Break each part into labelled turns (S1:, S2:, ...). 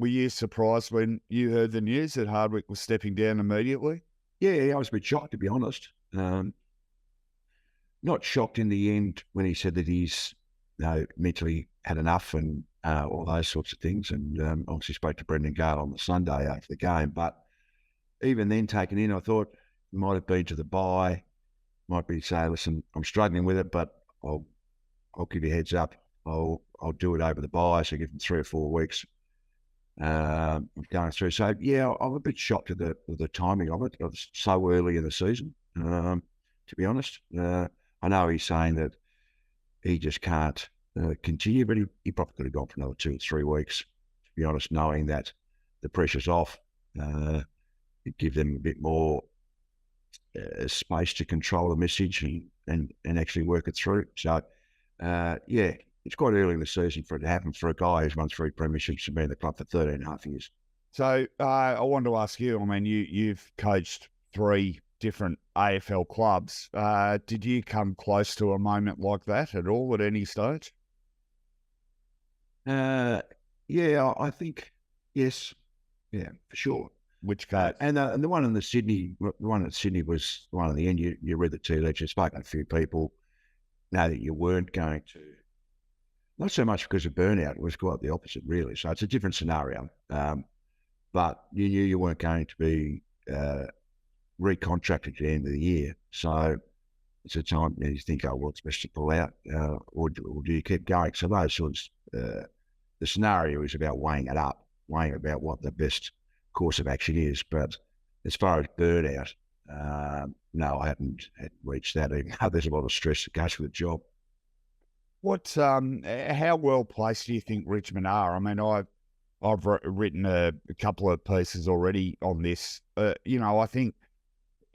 S1: were you surprised when you heard the news that Hardwick was stepping down immediately?
S2: Yeah, I was a bit shocked, to be honest. Not shocked in the end when he said that he's mentally had enough and all those sorts of things. And obviously spoke to Brendan Gale on the Sunday after the game. But even then, taken in, I thought it might have been to the bye, might be say, listen, I'm struggling with it, but I'll give you a heads up. I'll do it over the bye, so give them 3 or 4 weeks. Going through. So yeah, I'm a bit shocked at the timing of it. It was so early in the season, to be honest. I know he's saying that he just can't continue, but he probably could have gone for another 2 or 3 weeks, to be honest, knowing that the pressure's off. It'd give them a bit more space to control the message and actually work it through. So, yeah, it's quite early in the season for it to happen for a guy who's won 3 premierships and been in the club for 13.5 years.
S1: So I wanted to ask you, I mean, you've coached 3 different AFL clubs. Did you come close to a moment like that at all at any stage?
S2: Yeah, I think, yes. Yeah, for sure.
S1: Which case?
S2: And the one in Sydney, the one at Sydney was the one in the end. You read the tea leaves, you've spoken to a few people, know that you weren't going to, not so much because of burnout, it was quite the opposite, really. So it's a different scenario. But you knew you weren't going to be recontracted at the end of the year. So it's a time you think, oh, well, it's best to pull out, or do you keep going? So those sorts, the scenario is about weighing it up, weighing about what the best course of action is. But as far as burnout, no, I hadn't reached that, even though there's a lot of stress that goes with the job.
S1: How well placed do you think Richmond are? I mean, I've written a couple of pieces already on this. I think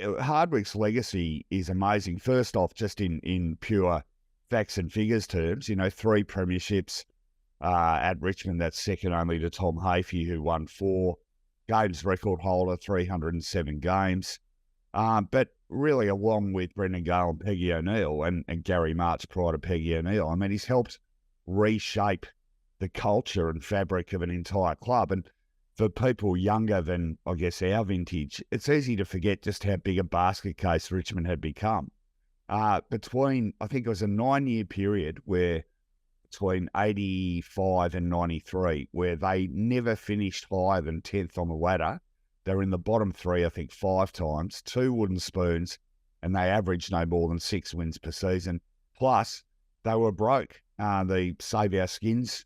S1: Hardwick's legacy is amazing. First off, just in pure facts and figures terms, 3 premierships at Richmond. That's second only to Tom Hafey, who won 4. Games record holder, 307 games. But really, along with Brendan Gale and Peggy O'Neill and Gary March prior to Peggy O'Neill, I mean, he's helped reshape the culture and fabric of an entire club. And for people younger than, I guess, our vintage, it's easy to forget just how big a basket case Richmond had become. Between, I think it was a 9-year period between 85 and 93, where they never finished higher than 10th on the ladder. They're in the bottom 3, I think, 5 times, 2 wooden spoons, and they averaged no more than 6 wins per season. Plus, they were broke. The Save Our Skins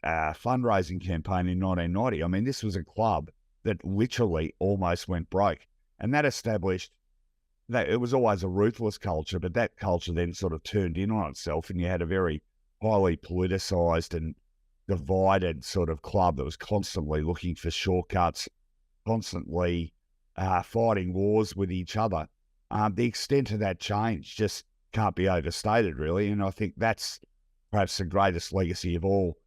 S1: fundraising campaign in 1990. I mean, this was a club that literally almost went broke. And that established that it was always a ruthless culture, but that culture then sort of turned in on itself, and you had a very highly politicised and divided sort of club that was constantly looking for shortcuts, constantly fighting wars with each other. The extent of that change just can't be overstated, really. And I think that's perhaps the greatest legacy of all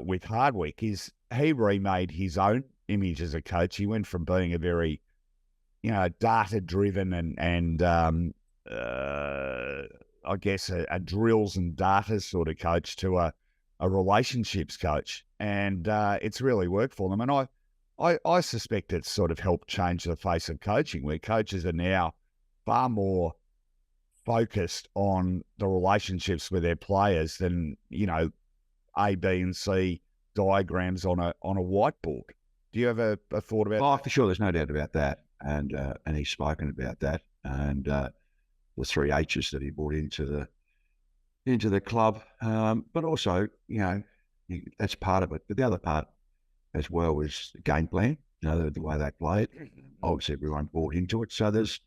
S1: with Hardwick is he remade his own image as a coach. He went from being a very, data-driven and I guess a drills and data sort of coach to a relationships coach. And it's really worked for them. And I suspect it's sort of helped change the face of coaching, where coaches are now far more focused on the relationships with their players than, A, B, and C diagrams on a whiteboard. Do you have a thought about that?
S2: Oh, for sure. There's no doubt about that. And he's spoken about that. And the 3 H's that he brought into the club. But also, that's part of it. But the other part as well is the game plan, the way they play it. Obviously, everyone bought into it. So there's,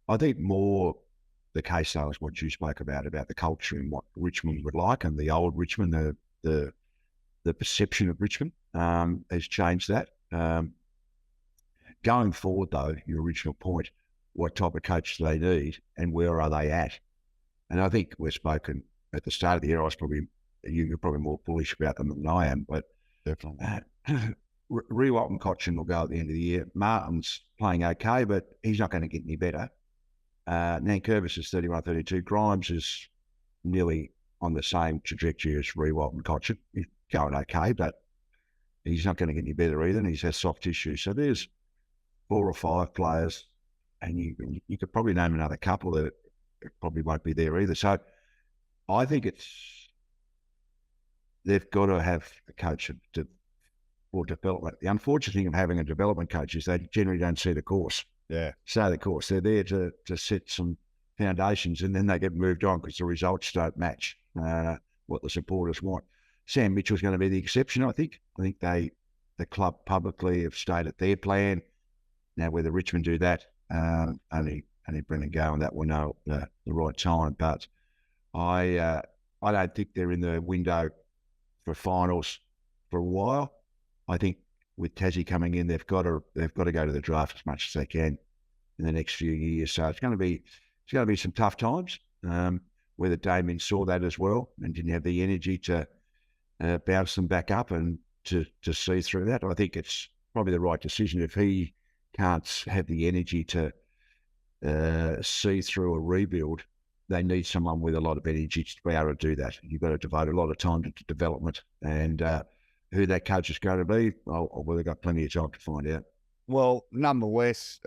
S2: I think, more the case though is what you spoke about the culture and what Richmond would like, and the old Richmond, the perception of Richmond has changed that. Going forward though, your original point, what type of coach do they need and where are they at? And I think we've spoken at the start of the year, you're probably more bullish about them than I am, but
S1: Definitely.
S2: Rewalt and Cochin will go at the end of the year. Martin's playing okay, but he's not going to get any better. Nankervis is 31-32. Grimes is nearly on the same trajectory as Rewalt and Cochin. He's going okay, but he's not going to get any better either, and he's had soft tissue. So there's 4 or 5 players, and you could probably name another couple that probably won't be there either. So I think they've got to have a coach for development. The unfortunate thing of having a development coach is they generally don't see the course.
S1: Yeah.
S2: So the course, they're there to set some foundations, and then they get moved on because the results don't match what the supporters want. Sam Mitchell's going to be the exception, I think. I think the club publicly have stated their plan. Now, whether Richmond do that, only Brendan Gale and that will know the right time. But I don't think they're in the window for finals for a while. I think with Tassie coming in, they've got to go to the draft as much as they can in the next few years. So it's going to be some tough times. Whether Damien saw that as well and didn't have the energy to bounce them back up and to see through that. I think it's probably the right decision. If he can't have the energy to see through a rebuild, they need someone with a lot of energy to be able to do that. You've got to devote a lot of time to development, and who that coach is going to be, well, they've got plenty of time to find out.
S1: Well, nonetheless,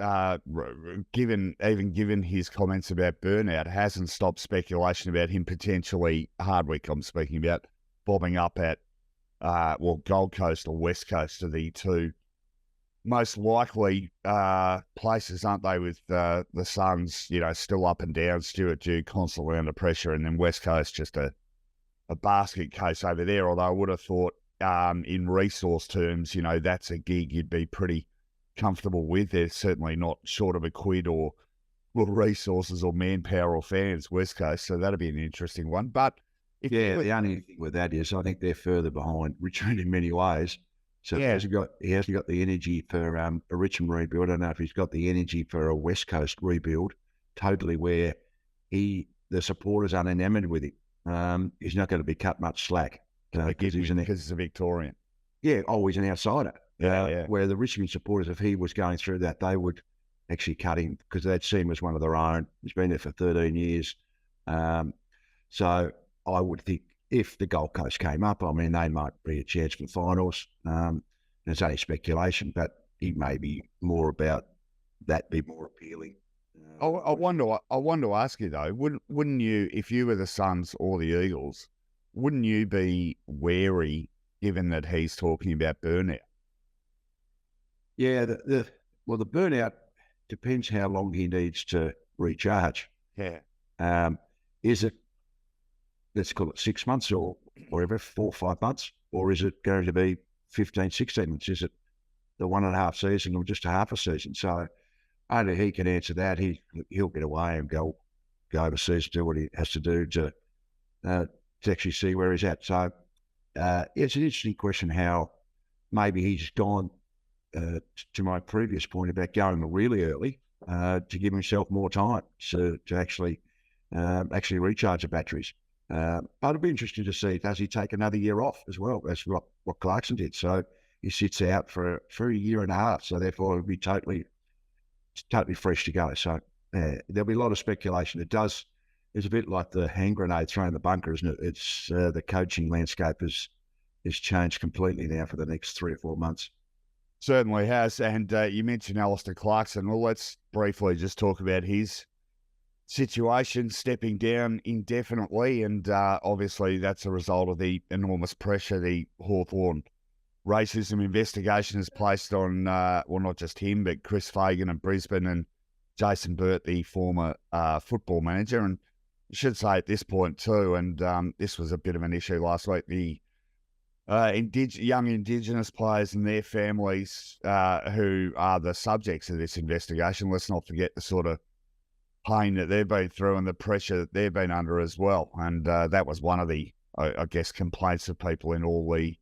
S1: given his comments about burnout, hasn't stopped speculation about him potentially, Hardwick I'm speaking about, bobbing up at, Gold Coast or West Coast are the two most likely places, aren't they, with the Suns, still up and down, Stuart Dew constantly under pressure, and then West Coast just a basket case over there, although I would have thought in resource terms, that's a gig you'd be pretty comfortable with. They're certainly not short of a quid or resources or manpower or fans, West Coast, so that'll be an interesting one. But
S2: the only thing with that is I think they're further behind Richmond in many ways. So he hasn't got the energy for a Richmond rebuild. I don't know if he's got the energy for a West Coast rebuild, totally, where the supporters aren't enamored with him. He's not going to be cut much slack
S1: because he's a Victorian.
S2: Yeah, he's an outsider.
S1: Yeah.
S2: Where the Richmond supporters, if he was going through that, they would actually cut him because they'd see him as one of their own. He's been there for 13 years. So I would think if the Gold Coast came up, they might be a chance for finals. It's only speculation, but it may be more about that be more appealing.
S1: I want to ask you though, wouldn't you, if you were the Suns or the Eagles, wouldn't you be wary given that he's talking about burnout?
S2: Yeah, the burnout depends how long he needs to recharge.
S1: Yeah.
S2: Is it, let's call it 6 months or whatever, 4 or 5 months, or is it going to be 15, 16 months? Is it the 1.5 season or just a half a season? So only he can answer that. He'll get away and go overseas, do what he has to do to actually see where he's at. So it's an interesting question how maybe he's gone to my previous point about going really early to give himself more time to actually recharge the batteries. But it'll be interesting to see, does he take another year off as well? That's what Clarkson did. So he sits out for a year and a half. So therefore he'll be totally fresh to go. So there'll be a lot of speculation. It's a bit like the hand grenade thrown in the bunker, isn't it? It's the coaching landscape has changed completely now for the next 3 or 4 months.
S1: Certainly has. And you mentioned Alistair Clarkson. Well, let's briefly just talk about his situation, stepping down indefinitely, and obviously that's a result of the enormous pressure the Hawthorn racism investigation has placed on, not just him, but Chris Fagan of Brisbane and Jason Burt, the former football manager. And I should say at this point too, and this was a bit of an issue last week, the young Indigenous players and their families who are the subjects of this investigation. Let's not forget the sort of pain that they've been through and the pressure that they've been under as well. And that was one of the, I guess, complaints of people in all the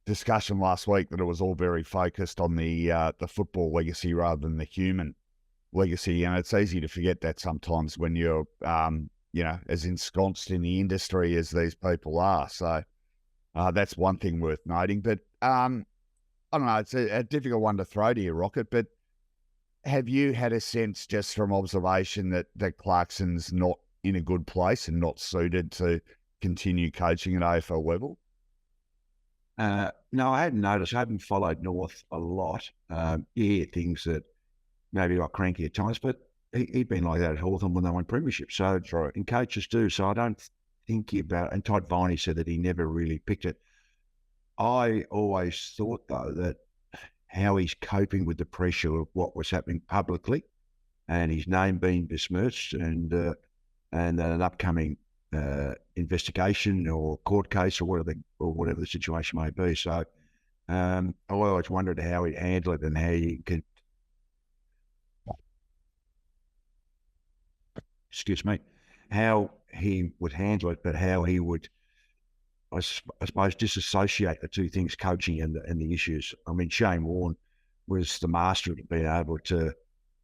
S1: discussion last week, that it was all very focused on the football legacy rather than the human legacy. And it's easy to forget that sometimes when you're, as ensconced in the industry as these people are. So that's one thing worth noting. But I don't know, it's a difficult one to throw to you, Rocket, but have you had a sense just from observation that Clarkson's not in a good place and not suited to continue coaching at AFL level?
S2: No, I hadn't noticed. I haven't followed North a lot. You hear things that maybe got cranky at times, but he'd been like that at Hawthorn when they won premiership. So,
S1: Right.
S2: and coaches do. So I don't think about it. And Todd Viney said that he never really picked it. I always thought, though, that how he's coping with the pressure of what was happening publicly and his name being besmirched and an upcoming investigation or court case or whatever the situation may be. So I always wondered how he'd handle it and how he could, excuse me, how he would handle it, but how he would, I suppose, disassociate the two things, coaching and the issues. I mean, Shane Warne was the master of being able to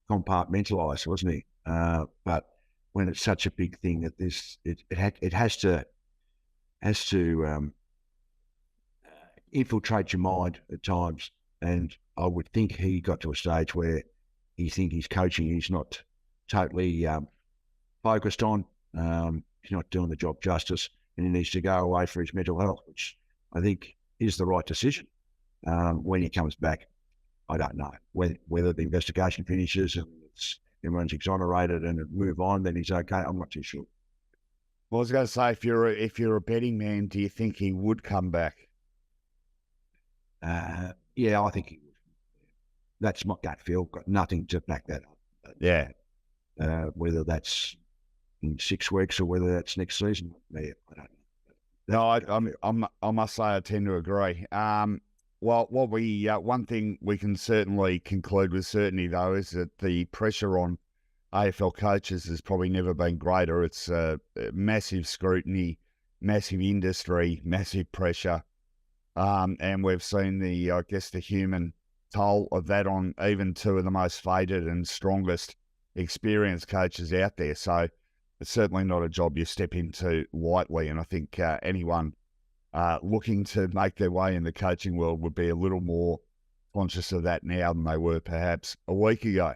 S2: compartmentalise, wasn't he? But when it's such a big thing that it has to infiltrate your mind at times. And I would think he got to a stage where he think his coaching is not totally focused on. He's not doing the job justice, and he needs to go away for his mental health, which I think is the right decision. When he comes back, I don't know whether the investigation finishes and everyone's exonerated and move on, then he's okay. I'm not too sure.
S1: Well, I was going to say, if you're a betting man, do you think he would come back?
S2: Yeah, I think he would. That's my gut feel. Got nothing to back that up.
S1: Yeah.
S2: Whether that's in 6 weeks or whether that's next season, I don't
S1: know. No, I must say I tend to agree. Well, one thing we can certainly conclude with certainty, though, is that the pressure on AFL coaches has probably never been greater. It's massive scrutiny, massive industry, massive pressure. And we've seen the human toll of that on even two of the most fated and strongest experienced coaches out there. So it's certainly not a job you step into lightly. And I think anyone looking to make their way in the coaching world would be a little more conscious of that now than they were perhaps a week ago.